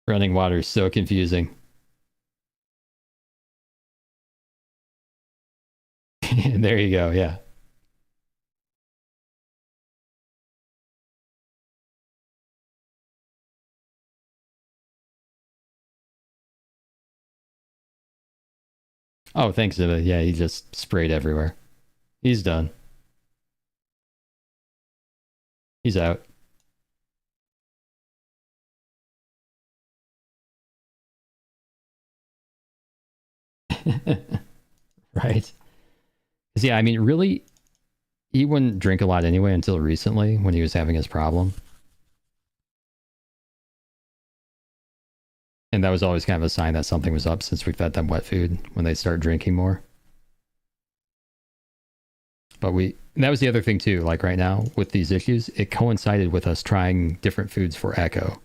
Running water is so confusing. There you go. Yeah. Oh, thanks, Ziva. Yeah, he just sprayed everywhere. He's done. He's out. Right. 'Cause, yeah, I mean, really, he wouldn't drink a lot anyway until recently when he was having his problem. And that was always kind of a sign that something was up since we fed them wet food when they start drinking more. But that was the other thing too. Like right now with these issues, it coincided with us trying different foods for Echo,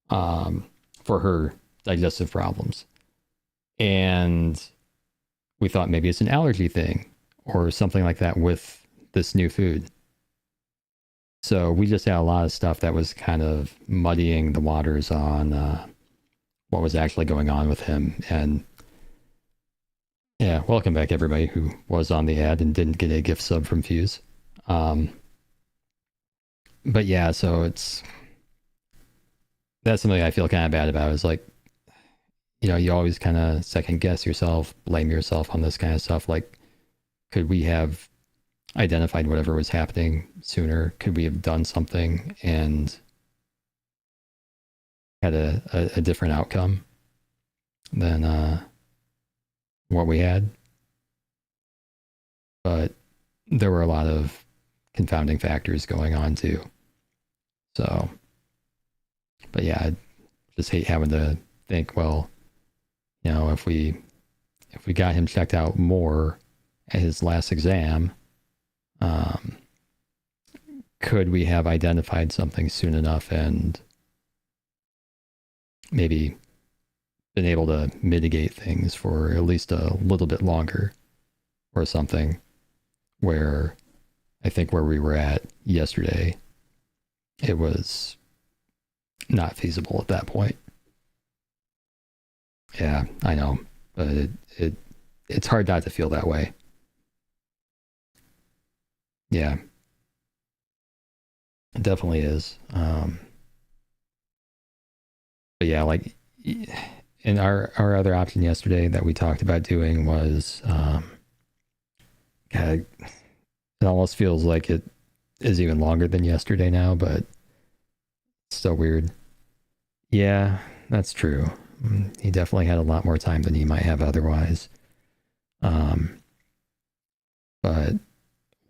for her digestive problems. And we thought maybe it's an allergy thing or something like that with this new food. So we just had a lot of stuff that was kind of muddying the waters on what was actually going on with him. And yeah, welcome back everybody who was on the ad and didn't get a gift sub from Fuse. But yeah, so that's something I feel kind of bad about. Is like, you always kind of second guess yourself, blame yourself on this kind of stuff. Like, could we have identified whatever was happening sooner? Could we have done something and had a different outcome than what we had? But there were a lot of confounding factors going on too. So, but yeah, I just hate having to think, well, if we got him checked out more at his last exam, could we have identified something soon enough and maybe been able to mitigate things for at least a little bit longer or something, where I think where we were at yesterday, it was not feasible at that point. Yeah, I know, but it's hard not to feel that way. Yeah, it definitely is. But yeah, like, and our other option yesterday that we talked about doing was, God, it almost feels like it is even longer than yesterday now, but it's still weird. Yeah, that's true. He definitely had a lot more time than he might have otherwise. Um, but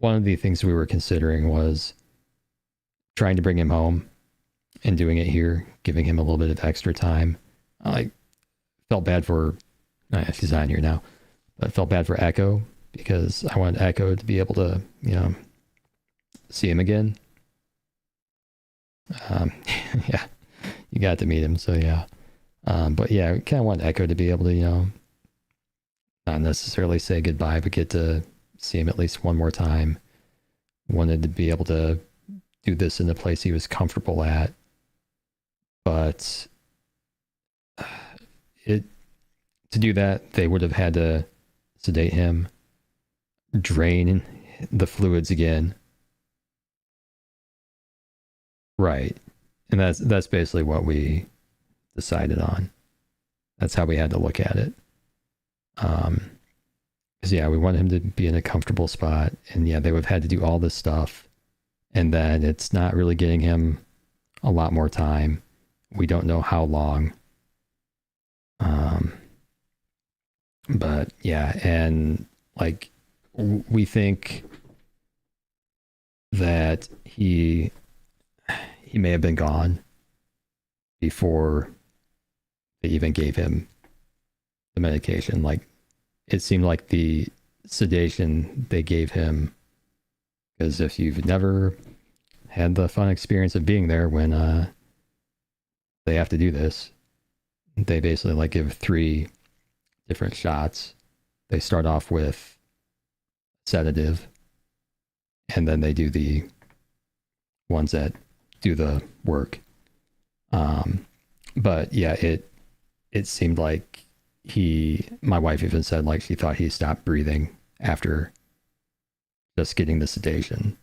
one of the things we were considering was trying to bring him home and doing it here, giving him a little bit of extra time. I felt bad for, she's not here now, but I felt bad for Echo because I wanted Echo to be able to, see him again. Yeah, you got to meet him, so yeah. But yeah, I kind of want Echo to be able to, not necessarily say goodbye, but get to see him at least one more time. Wanted to be able to do this in a place he was comfortable at, but to do that, they would have had to sedate him, drain the fluids again. Right. And that's basically what we decided on. That's how we had to look at it. Because yeah, we wanted him to be in a comfortable spot, and yeah, they would have had to do all this stuff, and then it's not really getting him a lot more time. We don't know how long. But yeah, and like we think that he may have been gone before they even gave him the medication. Like, it seemed like the sedation they gave him, because if you've never had the fun experience of being there when they have to do this, they basically like give 3 different shots. They start off with sedative, and then they do the ones that do the work. But yeah, it seemed like my wife even said like she thought he stopped breathing after just getting the sedation.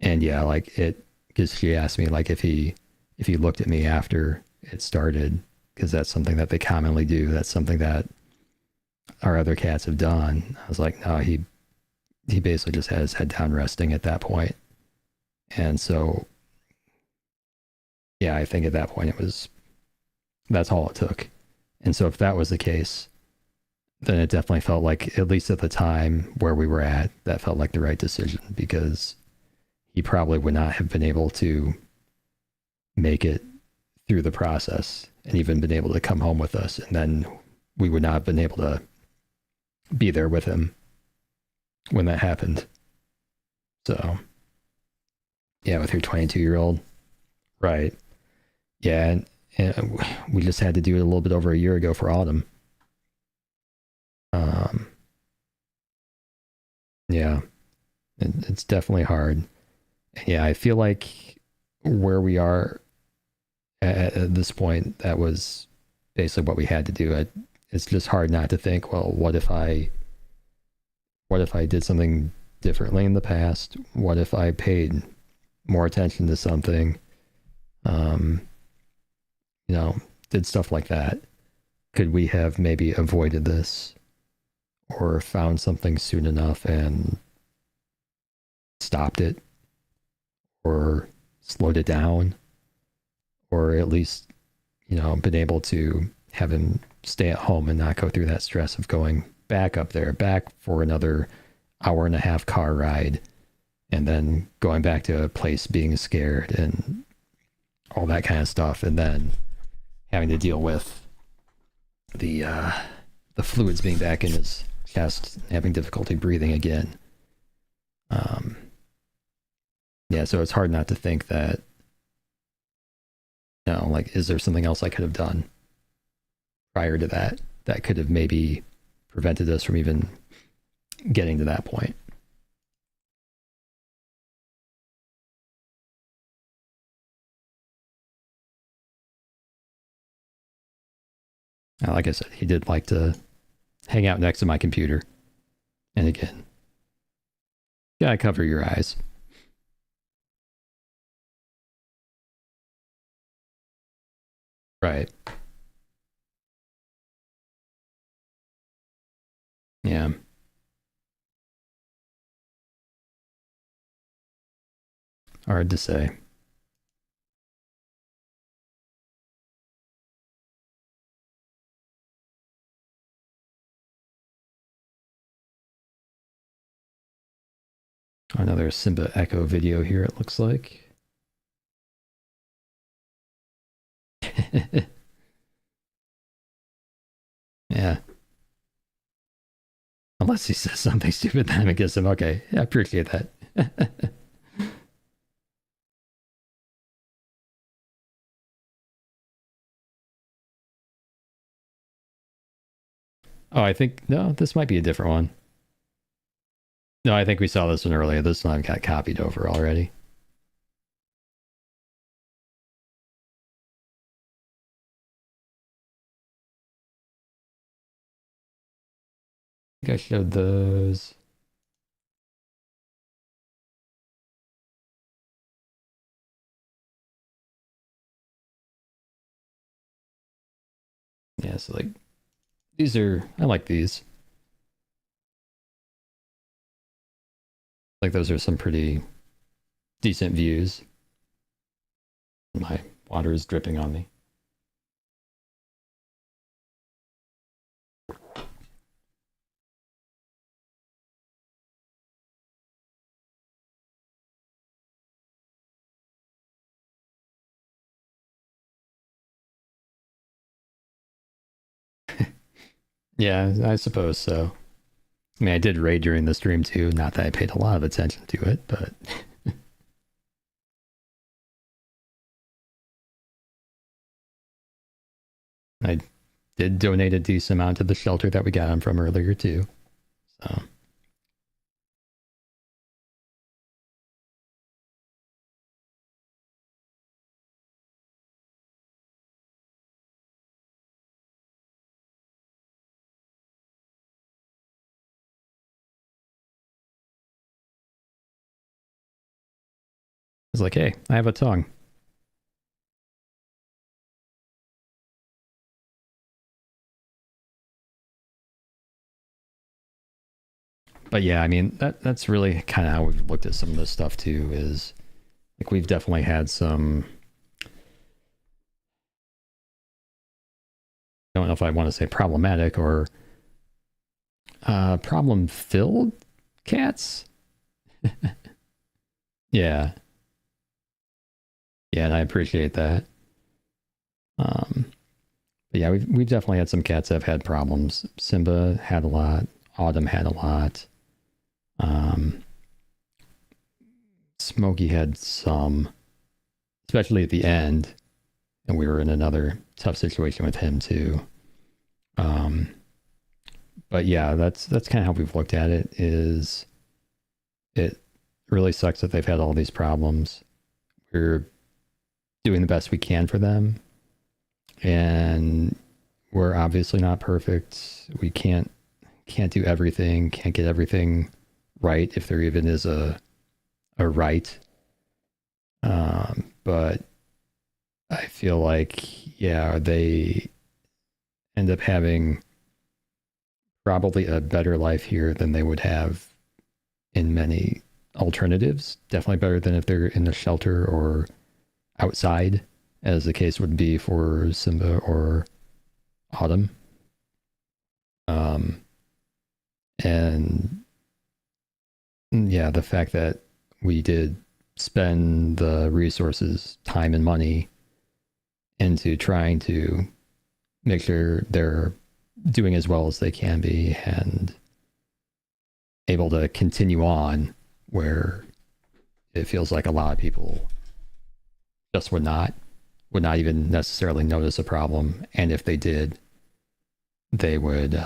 And yeah, like it, because she asked me like if he looked at me after it started, because that's something that they commonly do. That's something that our other cats have done. I was like, no, he basically just had his head down resting at that point. And so yeah, I think at that point it was, that's all it took. And so if that was the case, then it definitely felt like, at least at the time where we were at, that felt like the right decision, because he probably would not have been able to make it through the process and even been able to come home with us. And then we would not have been able to be there with him when that happened. So, yeah, with your 22-year-old. Right. Yeah. And we just had to do it a little bit over a year ago for autumn. Um, yeah, it's definitely hard. Yeah, I feel like where we are at this point, that was basically what we had to do. It's just hard not to think, well, what if I did something differently in the past? What if I paid more attention to something? Um, you know, did stuff like that. Could we have maybe avoided this or found something soon enough and stopped it or slowed it down or at least, been able to have him stay at home and not go through that stress of going back up there, back for another hour and a half car ride, and then going back to a place being scared and all that kind of stuff, and then having to deal with the the fluids being back in his chest, having difficulty breathing again. Um, yeah, so it's hard not to think that, like, is there something else I could have done prior to that that could have maybe prevented us from even getting to that point? Like I said, he did like to hang out next to my computer. And again, gotta cover your eyes. Right. Yeah. Hard to say. Another Simba Echo video here, it looks like. Yeah. Unless he says something stupid, then I guess I'm okay. Yeah, I appreciate that. Oh, I think, no, this might be a different one. No, I think we saw this one earlier. This one got copied over already. I think I showed those. Yeah, so like, these are, I like these. Like, those are some pretty decent views. My water is dripping on me. Yeah, I suppose so. I mean, I did raid during the stream too. Not that I paid a lot of attention to it, but I did donate a decent amount to the shelter that we got him from earlier too. So It's like, hey, I have a tongue. But yeah, I mean that's really kind of how we've looked at some of this stuff too. Is like we've definitely had some. I don't know if I want to say problematic or problem-filled cats. Yeah, yeah, and I appreciate that. But yeah, we've definitely had some cats that have had problems. Simba had a lot. Autumn had a lot. Um, Smokey had some, especially at the end, and we were in another tough situation with him too. Um, but yeah, that's kind of how we've looked at it. Is it really sucks that they've had all these problems. We're doing the best we can for them, and we're obviously not perfect. We can't do everything, can't get everything right if there even is a right. But I feel like, yeah, they end up having probably a better life here than they would have in many alternatives. Definitely better than if they're in the shelter or outside, as the case would be for Simba or Autumn. Um, and yeah, the fact that we did spend the resources, time, and money into trying to make sure they're doing as well as they can be and able to continue on where it feels like a lot of people just would not even necessarily notice a problem, and if they did, they would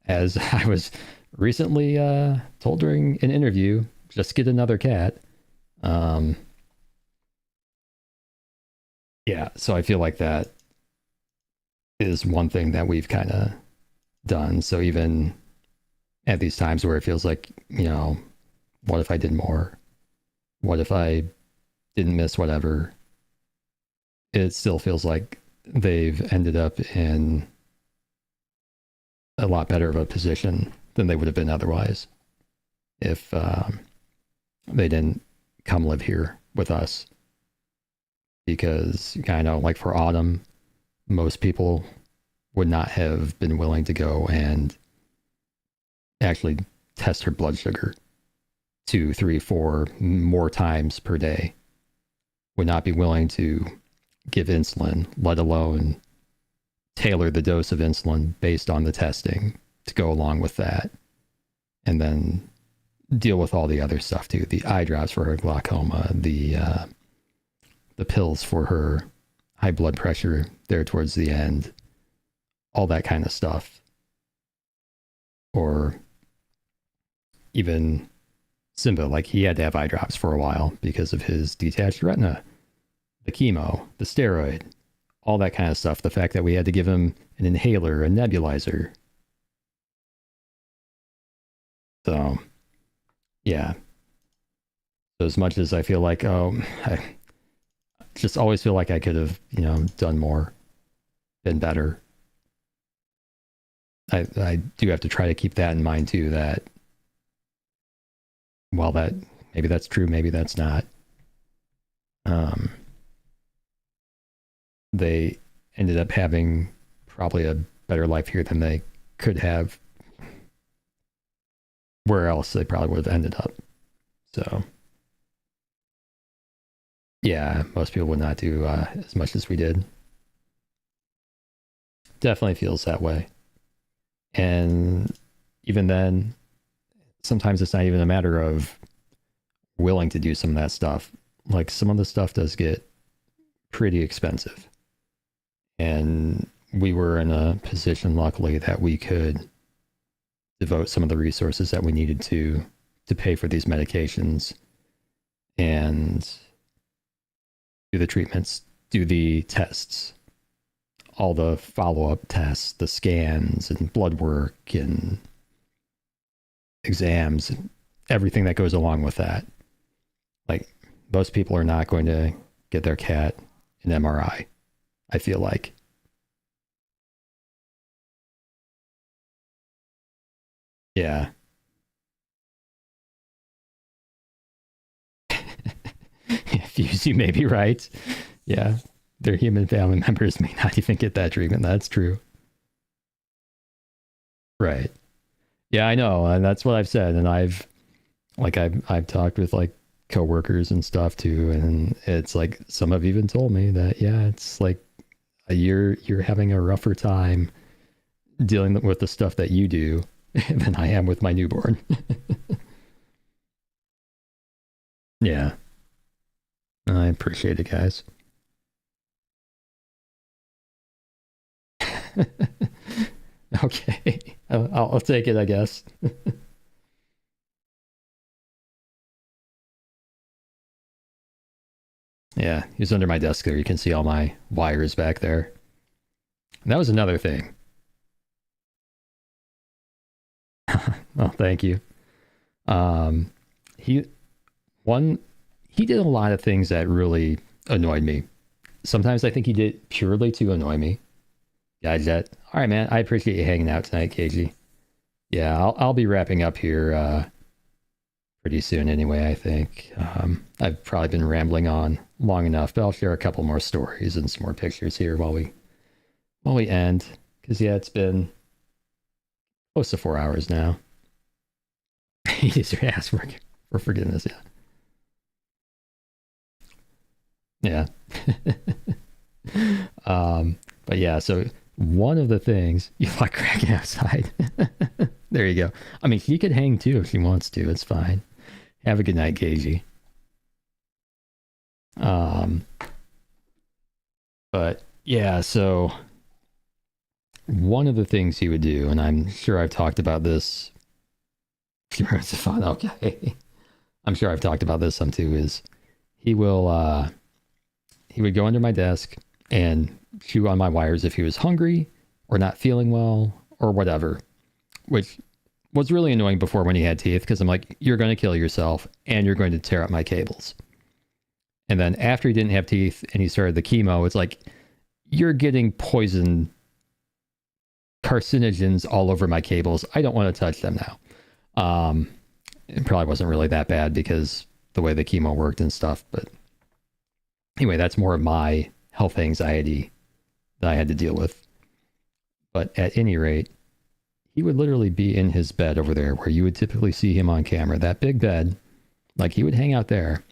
as I was recently told during an interview, just get another cat. um yeah, so I feel like that is one thing that we've kind of done. So even at these times where it feels like, what if I did more? What if I didn't miss whatever? It still feels like they've ended up in a lot better of a position than they would have been otherwise if they didn't come live here with us. Because I know, like for Autumn, most people would not have been willing to go and actually test her blood sugar 2, 3, 4 more times per day. Would not be willing to give insulin, let alone tailor the dose of insulin based on the testing to go along with that. And then deal with all the other stuff too. The eye drops for her glaucoma, the pills for her high blood pressure there towards the end, all that kind of stuff. Or even Simba, like he had to have eye drops for a while because of his detached retina, the chemo, the steroid, all that kind of stuff. The fact that we had to give him an inhaler, a nebulizer. So, yeah. So as much as I feel like, I just always feel like I could have, done more, been better. I do have to try to keep that in mind too, that while that maybe that's true, maybe that's not. They ended up having probably a better life here than they could have where else they probably would have ended up. So yeah, most people would not do as much as we did. Definitely feels that way. And even then, sometimes it's not even a matter of willing to do some of that stuff. Like some of the stuff does get pretty expensive. And we were in a position, luckily, that we could devote some of the resources that we needed to pay for these medications and do the treatments, do the tests, all the follow-up tests, the scans and blood work and exams, and everything that goes along with that. Like, most people are not going to get their cat an MRI, I feel like. Yeah. If you may be right. Yeah. Their human family members may not even get that treatment. That's true. Right. Yeah, I know. And that's what I've said. And I've talked with like coworkers and stuff too. And it's like some have even told me that, yeah, it's like you're having a rougher time dealing with the stuff that you do than I am with my newborn. Yeah. I appreciate it, guys. Okay. I'll take it, I guess. Yeah, he's under my desk there. You can see all my wires back there. And that was another thing. Oh, thank you. Um, he one he did a lot of things that really annoyed me. Sometimes I think he did purely to annoy me. Yeah, Jet. All right, man. I appreciate you hanging out tonight, KG. Yeah, I'll be wrapping up here pretty soon anyway, I think. I've probably been rambling on long enough, but I'll share a couple more stories and some more pictures here while we end. Because yeah, it's been close to 4 hours now. He needs your ass for forgiveness, yeah. Yeah. But yeah, so one of the things you like cracking outside. There you go. I mean, she could hang too if she wants to. It's fine. Have a good night, Gagey. But yeah, so one of the things he would do, and I'm sure I've talked about this. Sure, it's fun. Okay. I'm sure I've talked about this some too, is he would go under my desk and chew on my wires if he was hungry or not feeling well or whatever, which was really annoying before when he had teeth, because I'm like, you're going to kill yourself and you're going to tear up my cables. And then after he didn't have teeth and he started the chemo, it's like, you're getting poison carcinogens all over my cables. I don't want to touch them now. It probably wasn't really that bad because the way the chemo worked and stuff. But anyway, that's more of my health anxiety that I had to deal with. But at any rate, he would literally be in his bed over there where you would typically see him on camera, that big bed. Like, he would hang out there.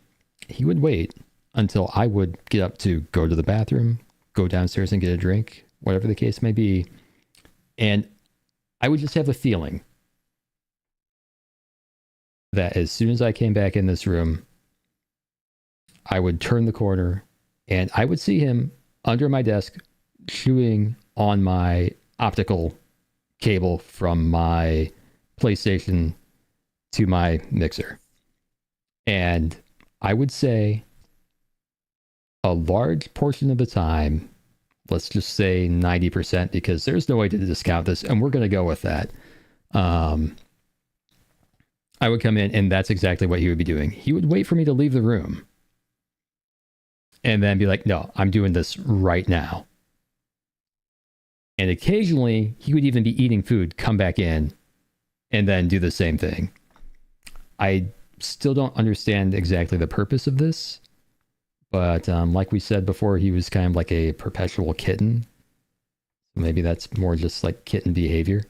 He would wait until I would get up to go to the bathroom, go downstairs and get a drink, whatever the case may be. And I would just have a feeling that as soon as I came back in this room, I would turn the corner and I would see him under my desk chewing on my optical cable from my PlayStation to my mixer. And I would say a large portion of the time, let's just say 90%, because there's no way to discount this, and we're going to go with that. I would come in and that's exactly what he would be doing. He would wait for me to leave the room and then be like, no, I'm doing this right now. And occasionally he would even be eating food, come back in, and then do the same thing. I still don't understand exactly the purpose of this, but like we said before, he was kind of like a perpetual kitten. Maybe that's more just like kitten behavior.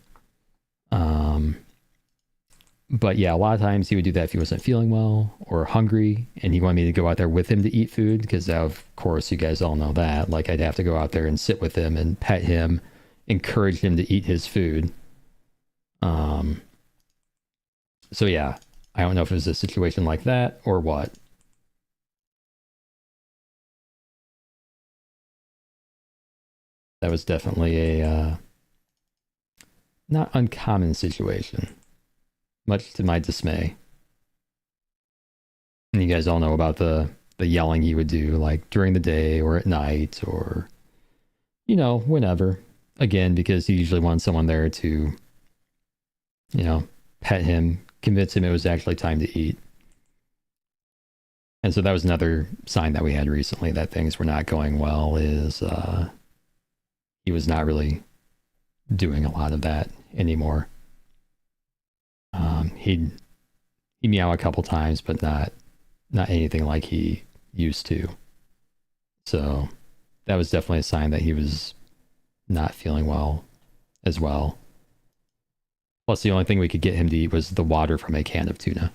But yeah, a lot of times he would do that if he wasn't feeling well or hungry and he wanted me to go out there with him to eat food, because of course you guys all know that. Like, I'd have to go out there and sit with him and pet him, encourage him to eat his food. So yeah, I don't know if it was a situation like that or what. That was definitely a not uncommon situation, much to my dismay. And you guys all know about the yelling he would do, like during the day or at night or, you know, whenever. Again, because he usually wants someone there to, you know, pet him, convince him it was actually time to eat. And so that was another sign that we had recently that things were not going well, is he was not really doing a lot of that anymore. He'd meow a couple times, but not anything like he used to. So that was definitely a sign that he was not feeling well as well. Plus, the only thing we could get him to eat was the water from a can of tuna.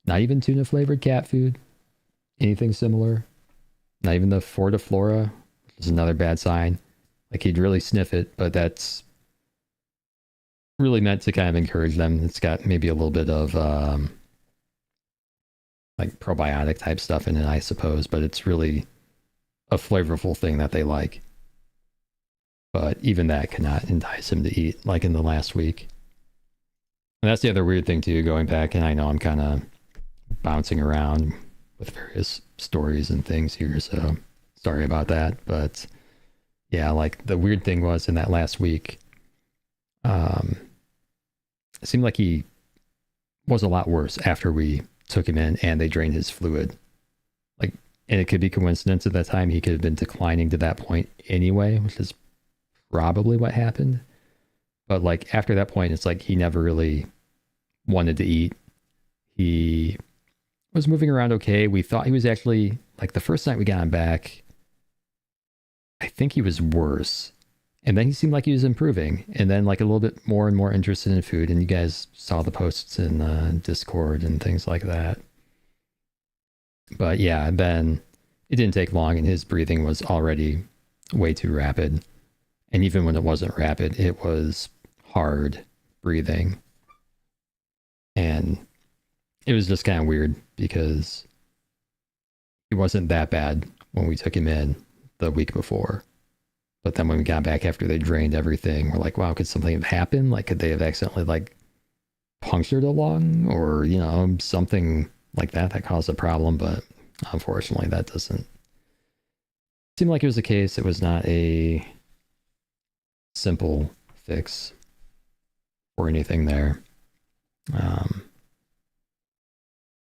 Not even tuna flavored cat food. Anything similar. Not even the Fortiflora, which is another bad sign. Like, he'd really sniff it, but that's really meant to kind of encourage them. It's got maybe a little bit of like probiotic type stuff in it, I suppose, but it's really a flavorful thing that they like. But even that cannot entice him to eat, like in the last week. And that's the other weird thing too, going back, and I know I'm kind of bouncing around with various stories and things here, so sorry about that. But yeah, like the weird thing was in that last week, it seemed like he was a lot worse after we took him in and they drained his fluid. Like, and it could be coincidence at that time. He could have been declining to that point anyway, which is probably what happened. But like after that point, it's like he never really wanted to eat. He was moving around okay. We thought he was actually, like the first night we got him back, I think he was worse. And then he seemed like he was improving. And then like a little bit more and more interested in food. And you guys saw the posts in Discord and things like that. But yeah, then it didn't take long and his breathing was already way too rapid. And even when it wasn't rapid, it was hard breathing. And it was just kind of weird because it wasn't that bad when we took him in the week before. But then when we got back after they drained everything, we're like, wow, could something have happened? Like, could they have accidentally like punctured a lung or, you know, something like that caused a problem? But unfortunately, that doesn't seem like it was the case. It was not a simple fix or anything there.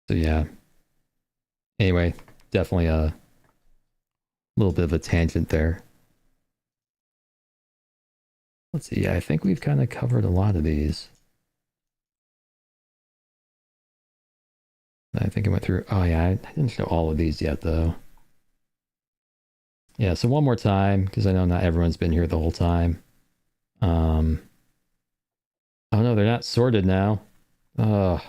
So yeah. Anyway, definitely a little bit of a tangent there. Let's see. Yeah, I think we've kind of covered a lot of these. I think I went through. Oh yeah, I didn't show all of these yet though. Yeah, so one more time, because I know not everyone's been here the whole time. Oh no, they're not sorted now. Ugh.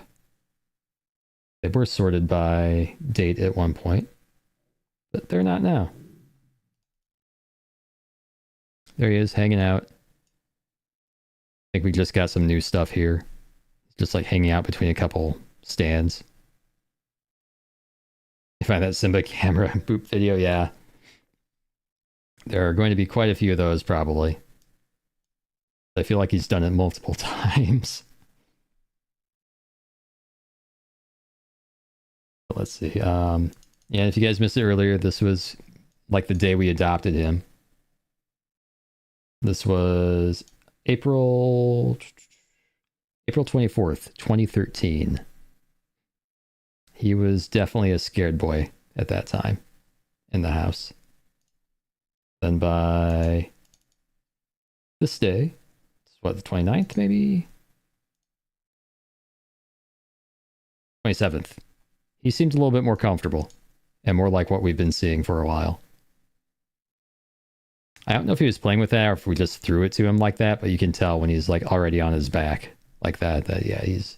They were sorted by date at one point, but they're not now. There he is, hanging out. I think we just got some new stuff here. Just like hanging out between a couple stands. You find that Simba camera boop video? Yeah. There are going to be quite a few of those, probably. I feel like he's done it multiple times. But let's see. Yeah, if you guys missed it earlier, this was like the day we adopted him. This was April 24th, 2013. He was definitely a scared boy at that time in the house. Then by this day, what, the 29th maybe? 27th. He seemed a little bit more comfortable and more like what we've been seeing for a while. I don't know if he was playing with that or if we just threw it to him like that, but you can tell when he's like already on his back like that yeah, he's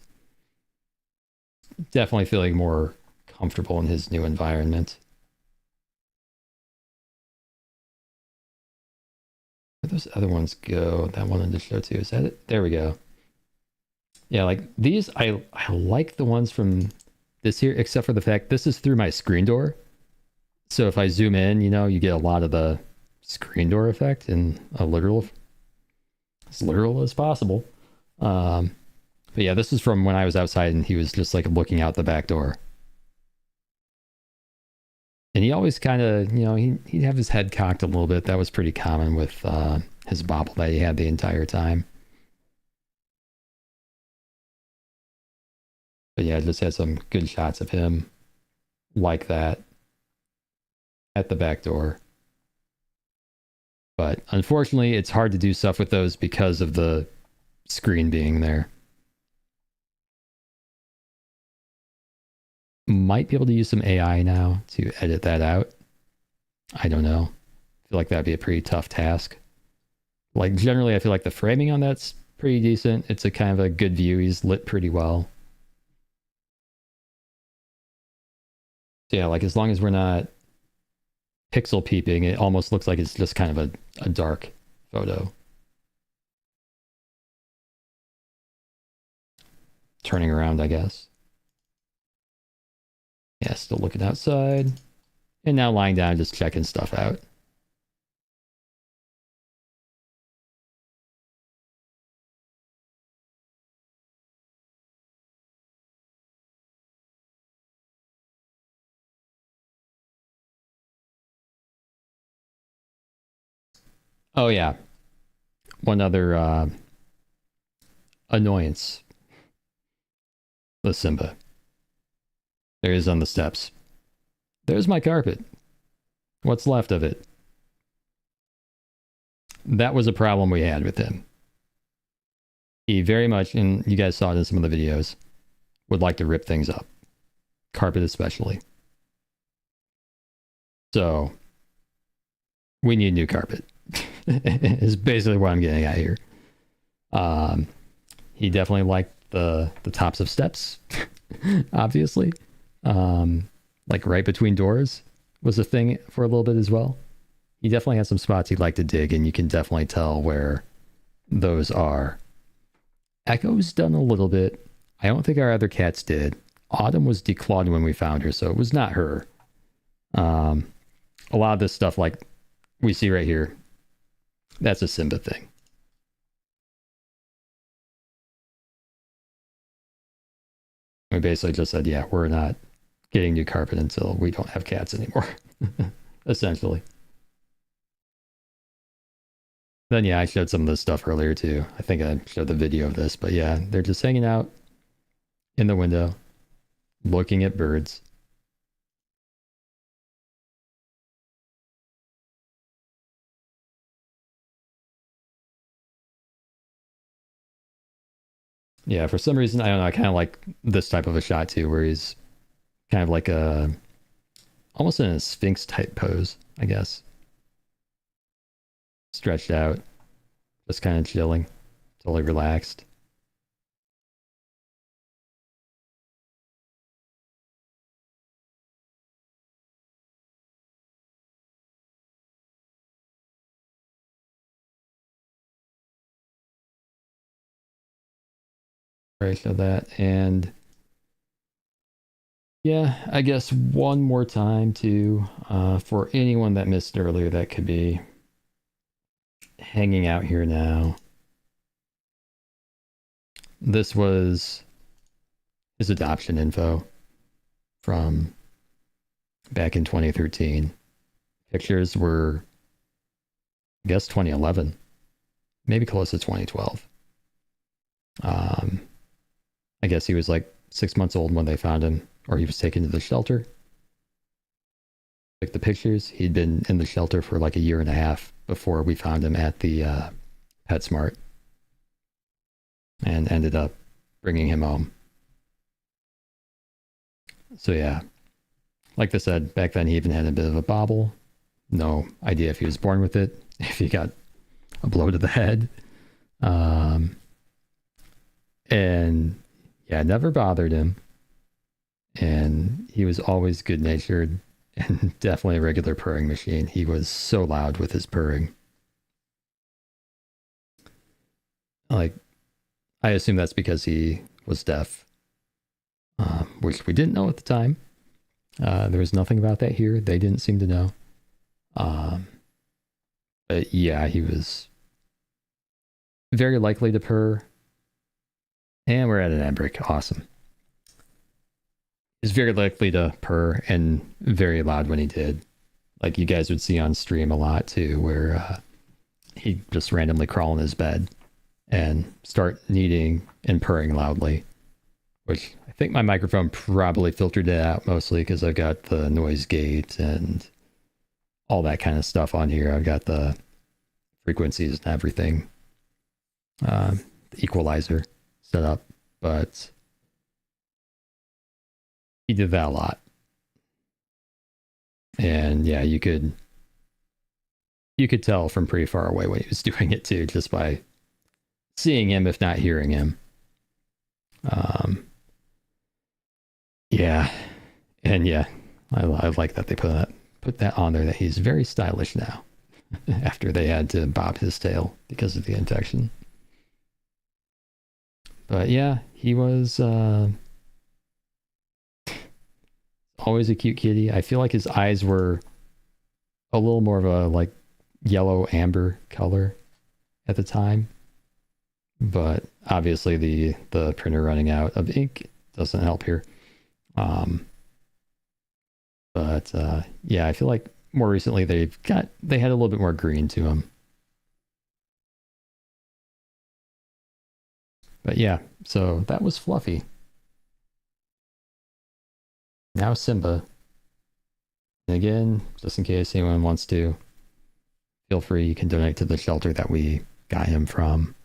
definitely feeling more comfortable in his new environment. Where those other ones go that I wanted to show too? Is that it? There we go. Yeah, like these, I like the ones from this here, except for the fact this is through my screen door. So if I zoom in, you know, you get a lot of the screen door effect in a literal, as literal as possible. But yeah, this is from when I was outside and he was just like looking out the back door. And he always kind of, you know, he'd have his head cocked a little bit. That was pretty common with his bobble that he had the entire time. But yeah, I just had some good shots of him like that at the back door. But unfortunately, it's hard to do stuff with those because of the screen being there. Might be able to use some AI now to edit that out. I don't know. I feel like that'd be a pretty tough task. Like, generally, I feel like the framing on that's pretty decent. It's a kind of a good view. He's lit pretty well. So yeah, like, as long as we're not pixel peeping, it almost looks like it's just kind of a dark photo. Turning around, I guess. Yeah, still looking outside. And now lying down, just checking stuff out. Oh yeah, one other annoyance. The Simba. There he is on the steps. There's my carpet. What's left of it? That was a problem we had with him. He very much, and you guys saw it in some of the videos, would like to rip things up. Carpet especially. So, we need new carpet. Is basically what I'm getting at here. He definitely liked the tops of steps, obviously. Like right between doors was a thing for a little bit as well. He definitely has some spots he'd like to dig, and you can definitely tell where those are. Echo's done a little bit. I don't think our other cats did. Autumn was declawed when we found her, so it was not her. A lot of this stuff, like we see right here, that's a Simba thing. We basically just said, yeah, we're not getting new carpet until we don't have cats anymore, essentially. Then, yeah, I showed some of this stuff earlier, too. I think I showed the video of this, but yeah, they're just hanging out in the window, looking at birds. Yeah, for some reason, I don't know, I kind of like this type of a shot, too, where he's kind of like almost in a Sphinx type pose, I guess. Stretched out, just kind of chilling, totally relaxed. Right, so that, and yeah, I guess one more time too, for anyone that missed earlier, that could be hanging out here now. This was his adoption info from back in 2013. Pictures were, I guess, 2011, maybe close to 2012. I guess he was like 6 months old when they found him, or he was taken to the shelter. Like the pictures, he'd been in the shelter for like a year and a half before we found him at the PetSmart, and ended up bringing him home. So yeah, like I said, back then he even had a bit of a bobble. No idea if he was born with it, if he got a blow to the head. And yeah, it never bothered him. And he was always good-natured and definitely a regular purring machine. He was so loud with his purring. Like, I assume that's because he was deaf, which we didn't know at the time. There was nothing about that here. They didn't seem to know. But yeah, he was very likely to purr. And we're at an ad break. Awesome. He's very likely to purr and very loud when he did. Like you guys would see on stream a lot too, where he'd just randomly crawl in his bed and start kneading and purring loudly, which I think my microphone probably filtered it out mostly because I've got the noise gate and all that kind of stuff on here. I've got the frequencies and everything, the equalizer set up, but he did that a lot. And yeah, you could tell from pretty far away when he was doing it too, just by seeing him, if not hearing him. Yeah, and yeah, I like that they put that on there, that he's very stylish now after they had to bob his tail because of the infection. But yeah, he was always a cute kitty. I feel like his eyes were a little more of a like yellow amber color at the time, but obviously the printer running out of ink doesn't help here. But yeah, I feel like more recently they had a little bit more green to them. But yeah, so that was Fluffy. Now Simba. And again, just in case anyone wants to, feel free, you can donate to the shelter that we got him from.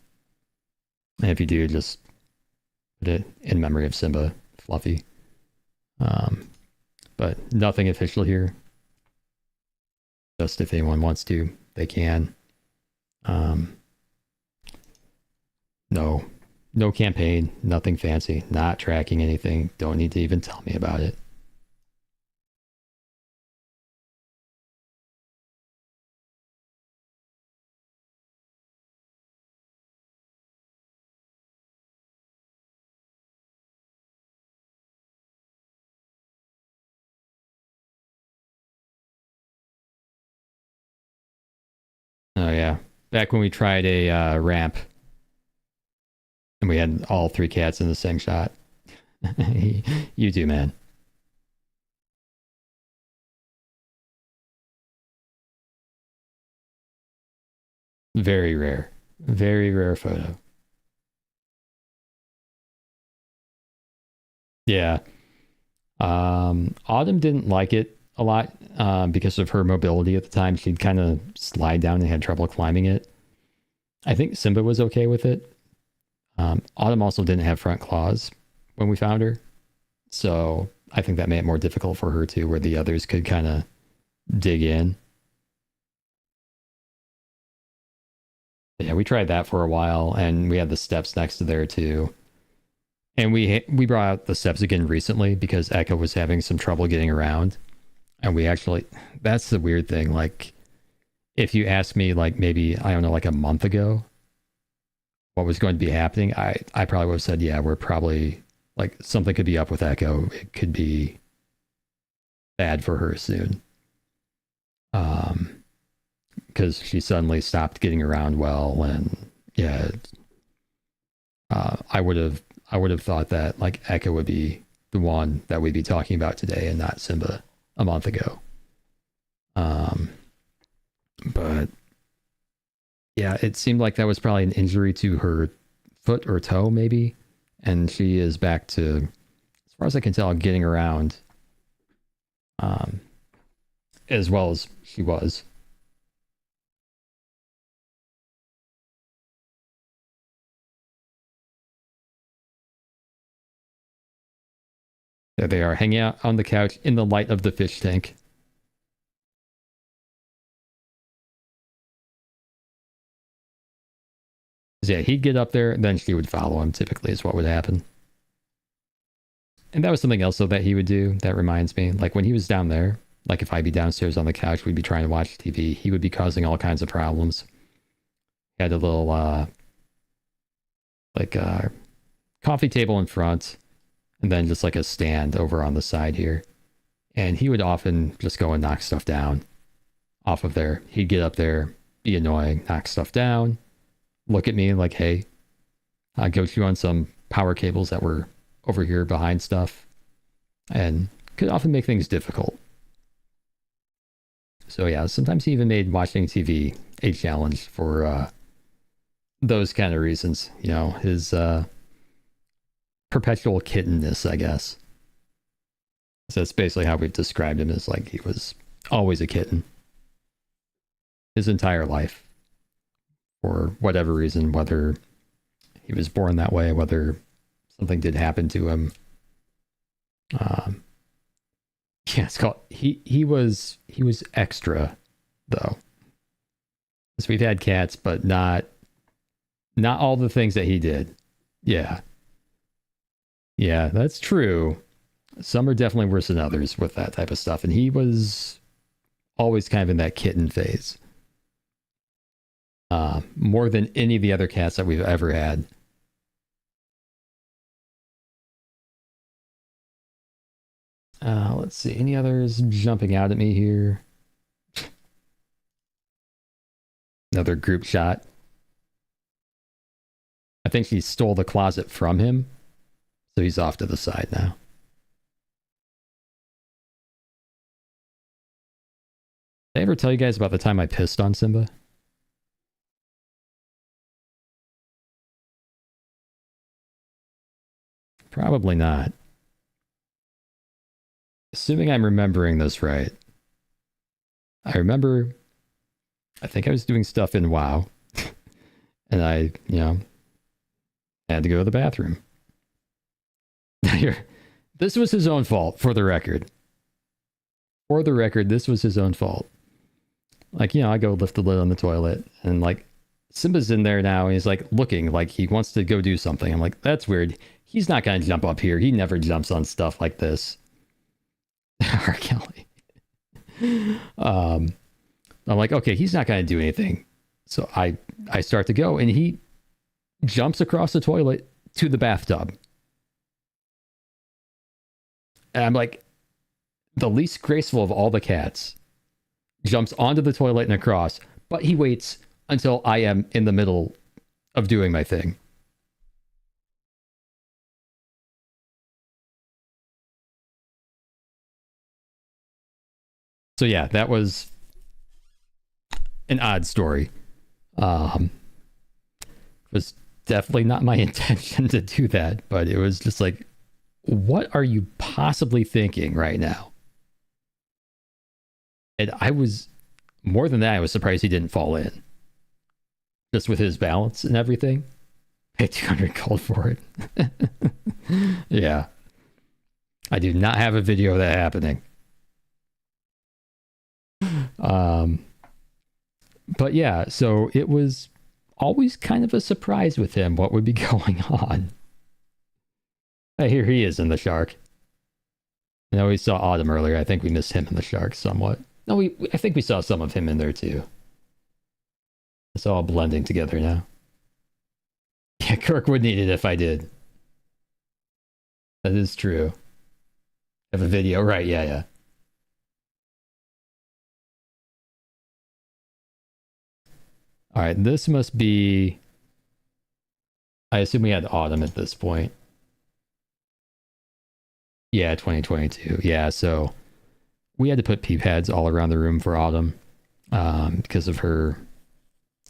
And if you do, just put it in memory of Simba, Fluffy. But nothing official here. Just if anyone wants to, they can. No campaign, nothing fancy, not tracking anything. Don't need to even tell me about it. Oh yeah, back when we tried a ramp and we had all three cats in the same shot. You do, man. Very rare. Very rare photo. Yeah. Autumn didn't like it a lot because of her mobility at the time. She'd kind of slide down and had trouble climbing it. I think Simba was okay with it. Autumn also didn't have front claws when we found her. So I think that made it more difficult for her too, where the others could kind of dig in. Yeah, we tried that for a while, and we had the steps next to there too. And we brought out the steps again recently because Echo was having some trouble getting around. And we actually, that's the weird thing. Like, if you asked me, like, maybe, I don't know, like a month ago, what was going to be happening, I probably would have said, yeah, we're probably, like, something could be up with Echo. It could be bad for her soon. Because she suddenly stopped getting around well. And yeah, I would have thought that, like, Echo would be the one that we'd be talking about today and not Simba a month ago. But yeah, it seemed like that was probably an injury to her foot or toe, maybe. And she is back to, as far as I can tell, getting around as well as she was. There they are, hanging out on the couch in the light of the fish tank. Yeah, he'd get up there, and then she would follow him, typically, is what would happen. And that was something else, though, that he would do that reminds me. Like, when he was down there, like, if I'd be downstairs on the couch, we'd be trying to watch TV, he would be causing all kinds of problems. He had a little, coffee table in front, and then just, like, a stand over on the side here. And he would often just go and knock stuff down off of there. He'd get up there, be annoying, knock stuff down, look at me like, hey, I'd go chew on some power cables that were over here behind stuff, and could often make things difficult. So yeah, sometimes he even made watching TV a challenge for those kind of reasons. You know, his perpetual kittenness, I guess. So that's basically how we've described him, as like he was always a kitten his entire life, for whatever reason, whether he was born that way, whether something did happen to him. Yeah, it's called he was extra though. So we've had cats, but not all the things that he did. Yeah. Yeah, that's true. Some are definitely worse than others with that type of stuff. And he was always kind of in that kitten phase. More than any of the other cats that we've ever had. Let's see. Any others jumping out at me here? Another group shot. I think she stole the closet from him. So he's off to the side now. Did I ever tell you guys about the time I pissed on Simba? Probably not. Assuming I'm remembering this right. I think I was doing stuff in WoW. And I, had to go to the bathroom. This was his own fault, for the record. For the record, this was his own fault. Like, I go lift the lid on the toilet, and like, Simba's in there now, and he's like looking like he wants to go do something. I'm like, that's weird. He's not going to jump up here. He never jumps on stuff like this. R. Kelly. I'm like, okay, he's not going to do anything. So I start to go, and he jumps across the toilet to the bathtub. And I'm like, the least graceful of all the cats jumps onto the toilet and across, but he waits until I am in the middle of doing my thing. So yeah, that was an odd story. Was definitely not my intention to do that, but it was just like, what are you possibly thinking right now? And I was, more than that, I was surprised he didn't fall in. Just with his balance and everything. Paid 200 gold for it. Yeah. I do not have a video of that happening. But yeah, so it was always kind of a surprise with him what would be going on. Here he is in the shark. I know we saw Autumn earlier. I think we missed him in the shark somewhat. No, I think we saw some of him in there too. It's all blending together now. Yeah, Kirk would need it if I did. That is true. Have a video, right? Yeah. All right, this must be... I assume we had Autumn at this point. Yeah, 2022. Yeah, so we had to put pee pads all around the room for Autumn because of her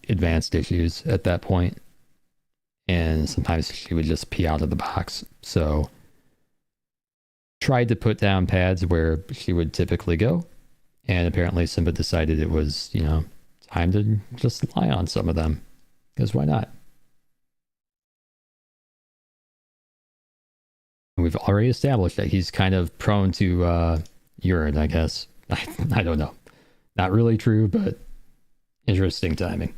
advanced issues at that point. And sometimes she would just pee out of the box. So tried to put down pads where she would typically go. And apparently Simba decided it was, time to just lie on some of them. Because why not? We've already established that he's kind of prone to urine, I guess. I don't know. Not really true, but interesting timing.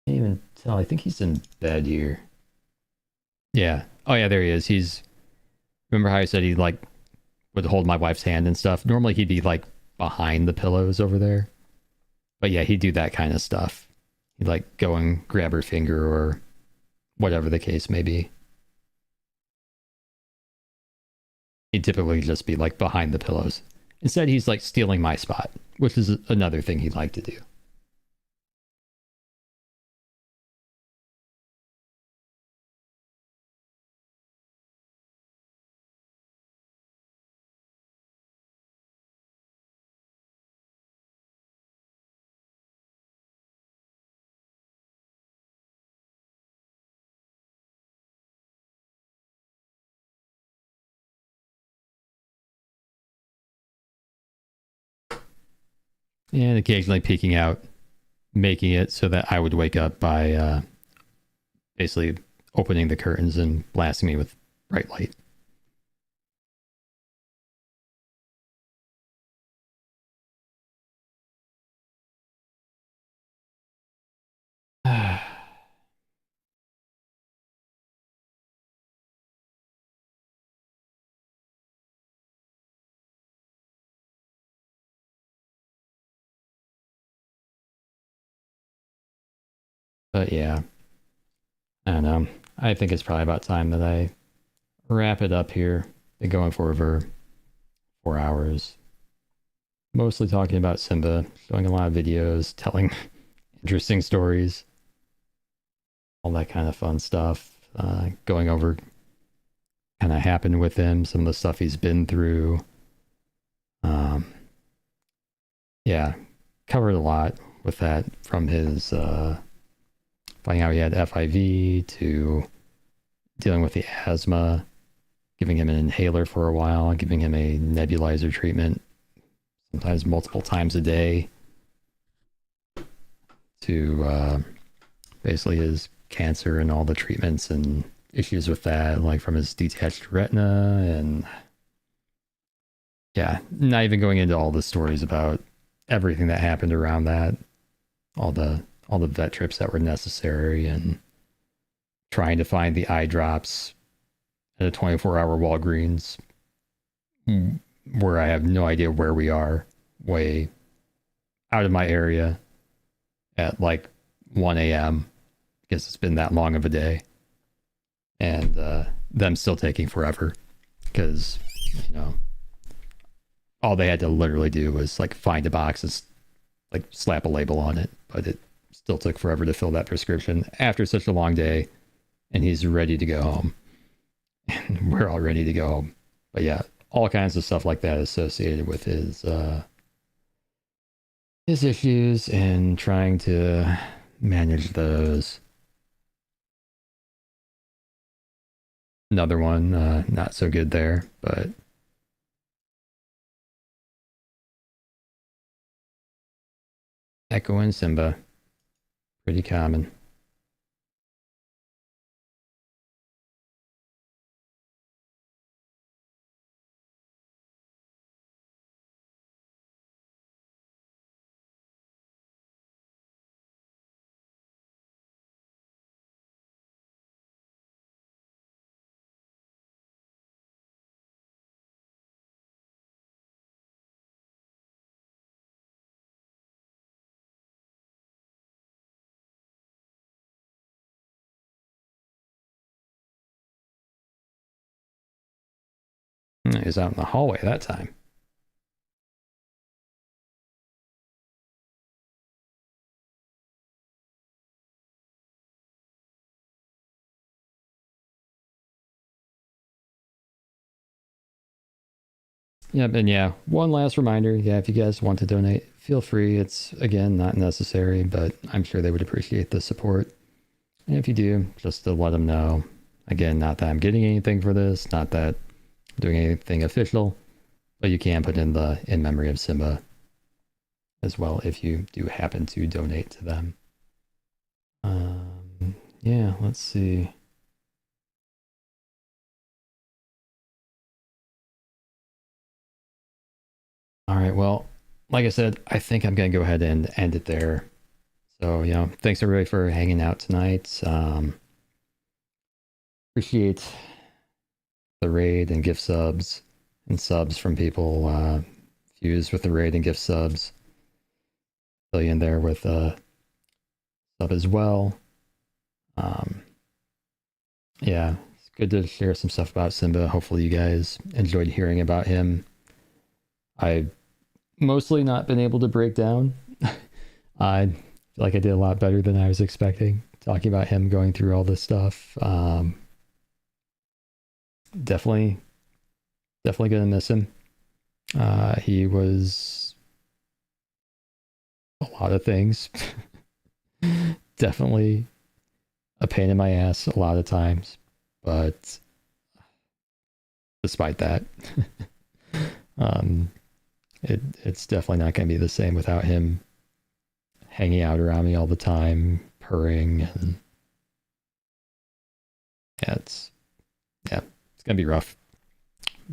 Can't even tell. I think he's in bed here. Yeah. Oh yeah, there he is. Remember how I said he like would hold my wife's hand and stuff? Normally he'd be like behind the pillows over there. But yeah, he'd do that kind of stuff. He'd like go and grab her finger or whatever the case may be. He'd typically just be like behind the pillows. Instead, he's like stealing my spot, which is another thing he'd like to do. and occasionally peeking out, making it so that I would wake up by basically opening the curtains and blasting me with bright light. But yeah, I don't know. I think it's probably about time that I wrap it up here. Been going for over 4 hours. Mostly talking about Simba, showing a lot of videos, telling interesting stories, all that kind of fun stuff. Going over kind of happened with him, some of the stuff he's been through. Yeah, covered a lot with that, from his finding out he had FIV to dealing with the asthma, giving him an inhaler for a while, giving him a nebulizer treatment, sometimes multiple times a day, to basically his cancer and all the treatments and issues with that, like from his detached retina, and yeah, not even going into all the stories about everything that happened around that, all the vet trips that were necessary, and trying to find the eye drops at a 24-hour Walgreens where I have no idea where we are, way out of my area at like 1 a.m. because it's been that long of a day, and them still taking forever because, you know, all they had to literally do was like find a box and like slap a label on it, but it still took forever to fill that prescription after such a long day, and he's ready to go home. And we're all ready to go home. But yeah, all kinds of stuff like that associated with his issues and trying to manage those. Another one, not so good there, but Echo and Simba, pretty common. He was out in the hallway that time. Yep, and yeah, one last reminder. Yeah, if you guys want to donate, feel free. It's, again, not necessary, but I'm sure they would appreciate the support. And if you do, just to let them know. Again, not that I'm getting anything for this, not that I'm doing anything official, but you can put in the "in memory of Simba" as well if you do happen to donate to them. Yeah, let's see. All right, well, like I said, I think I'm going to go ahead and end it there. So, you know, thanks everybody for hanging out tonight. Appreciate the raid and gift subs and subs from people fused with the raid and gift subs. Fill you in there with sub as well. Yeah, it's good to share some stuff about Simba. Hopefully you guys enjoyed hearing about him. I've mostly not been able to break down. I feel like I did a lot better than I was expecting, talking about him going through all this stuff. Definitely gonna miss him. He was a lot of things. Definitely a pain in my ass a lot of times, but despite that, It's definitely not going to be the same without him hanging out around me all the time, purring, and yeah, it's gonna be rough.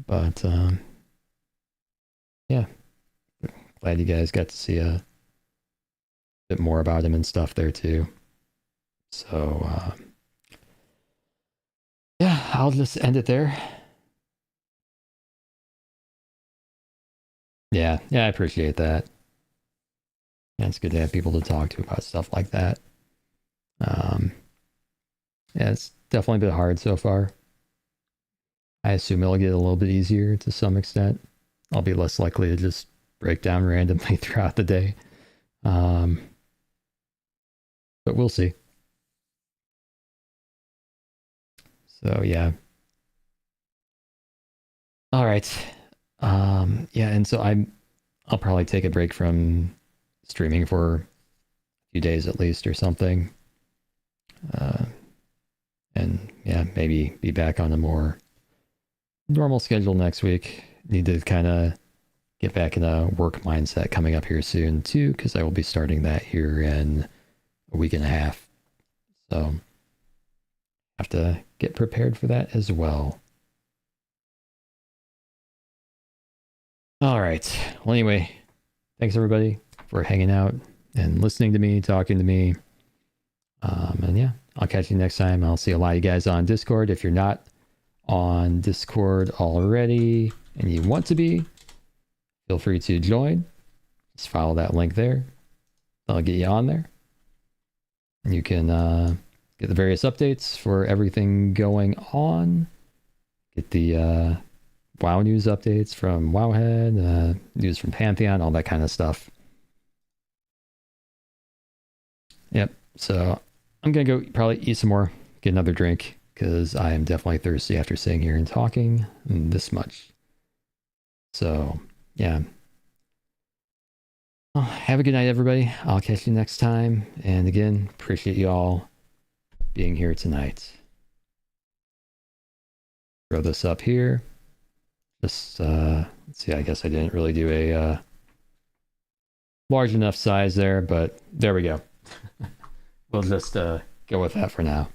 But yeah, glad you guys got to see a bit more about him and stuff there too. So yeah, I'll just end it there. Yeah, I appreciate that. Yeah, it's good to have people to talk to about stuff like that. Yeah, it's definitely been hard so far. I assume it'll get a little bit easier to some extent. I'll be less likely to just break down randomly throughout the day. But we'll see. So yeah. All right. Yeah, and so I'll probably take a break from streaming for a few days at least or something. And yeah, maybe be back on a more normal schedule next week. Need to kind of get back in a work mindset coming up here soon too, because I will be starting that here in a week and a half. So have to get prepared for that as well. All right. Well, anyway, thanks everybody for hanging out and listening to me, talking to me. And yeah, I'll catch you next time. I'll see a lot of you guys on Discord. If you're not on Discord already and you want to be, feel free to join. Just follow that link there. I'll get you on there. And you can get the various updates for everything going on. Get the WoW news updates from Wowhead, news from Pantheon, all that kind of stuff. Yep. So I'm going to go probably eat some more, get another drink, because I am definitely thirsty after sitting here and talking this much. So, yeah. Well, have a good night, everybody. I'll catch you next time. And again, appreciate you all being here tonight. Throw this up here. Just, let's see, I guess I didn't really do a large enough size there, but there we go. We'll just go with that for now.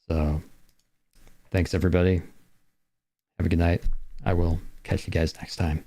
So, thanks, everybody. Have a good night. I will catch you guys next time.